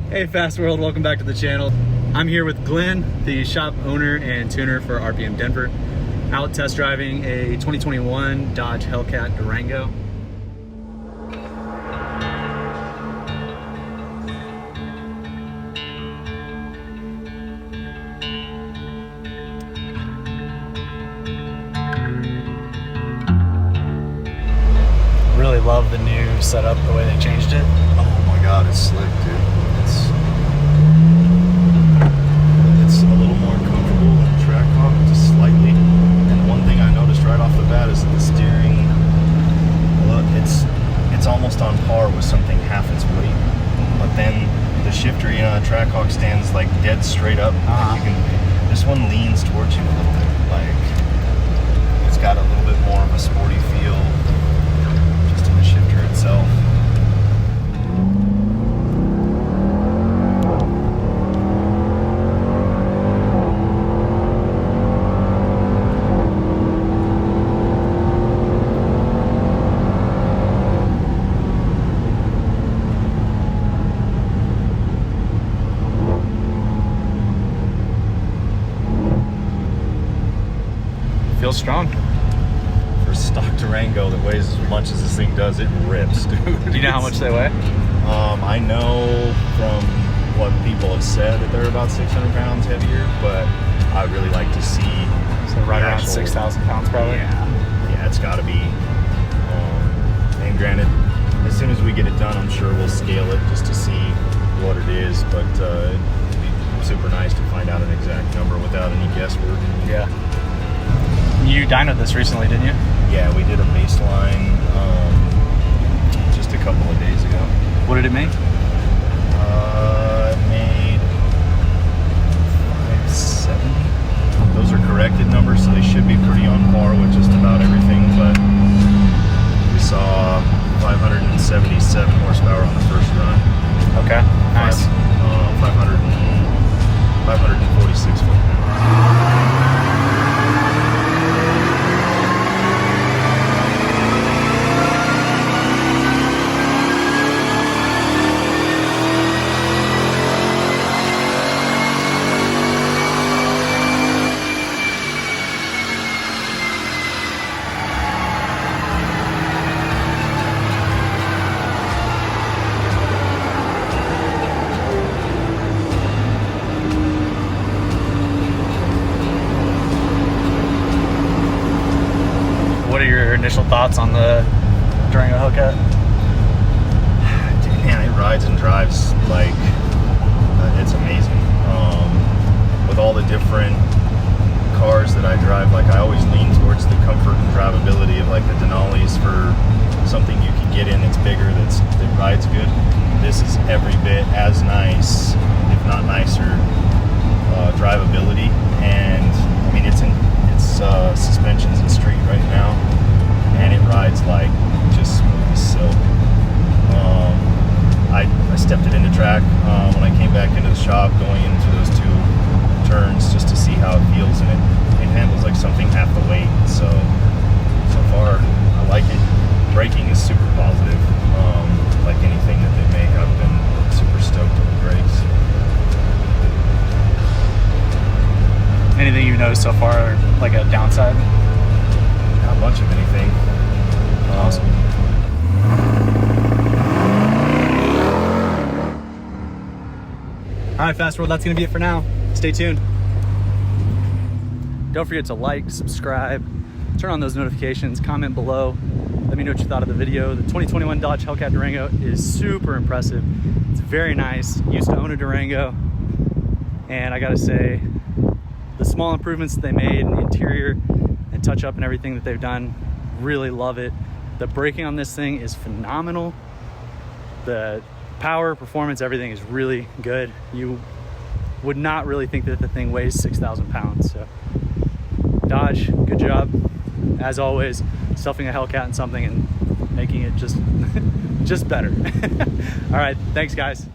Hey Fast World, welcome back to the channel. I'm here with Glenn, the shop owner and tuner for RPM Denver, out test driving a 2021 Dodge Hellcat Durango. Really love the new setup, the way they changed it. Oh my god, it's slick, dude. It's a little more comfortable than the Trackhawk, just slightly. And one thing I noticed right off the bat is that the steering, look, it's almost on par with something half its weight. But then the shifter, you know, the Trackhawk stands like dead straight up. Like this one leans towards you a little bit. Like it's got a little bit more of a sporty feel just in the shifter itself. Feels strong. For stock Durango that weighs as much as this thing does, it rips, dude. Do you know how much they weigh? I know from what people have said that they're about 600 pounds heavier, but I really like to see. So right around 6,000 pounds probably? Yeah, it's got to be. And granted, as soon as we get it done, I'm sure we'll scale it just to see what it is, but it'd be super nice to find out an exact number without any guesswork. Yeah. You dynoed this recently, didn't you? Yeah, we did a baseline just a couple of days ago. What did it make? It made 570. Those are corrected numbers, so they should be pretty on par with just about everything, but we saw 577 horsepower on the first run. Okay, nice. 546 foot-pounds. What are your initial thoughts on the Durango Hellcat? Man, it rides and drives like it's amazing. With all the different cars that I drive, like I always lean towards the comfort and drivability of like the Denali's for something you can get in that's bigger, that rides good. This is every bit as nice, if not nicer, drivability. And I mean, it's suspensions in street right now, and it rides like just smooth as silk. I stepped it into track when I came back into the shop, going into those two turns just to see how it feels, and it handles like something half the weight. So far I like it. Braking is super positive. Like anything that they make, I've been super stoked on the brakes. Anything you've noticed so far, like a downside? Not much of anything. Awesome. All right, Fast World, that's gonna be it for now. Stay tuned. Don't forget to like, subscribe, turn on those notifications, comment below. Let me know what you thought of the video. The 2021 Dodge Hellcat Durango is super impressive. It's very nice. Used to own a Durango, and I gotta say, the small improvements that they made in the interior and touch up and everything that they've done, really love it. The braking on this thing is phenomenal. The power, performance, everything is really good. You would not really think that the thing weighs 6,000 pounds. So Dodge, good job. As always, stuffing a Hellcat in something and making it just better. All right, thanks guys.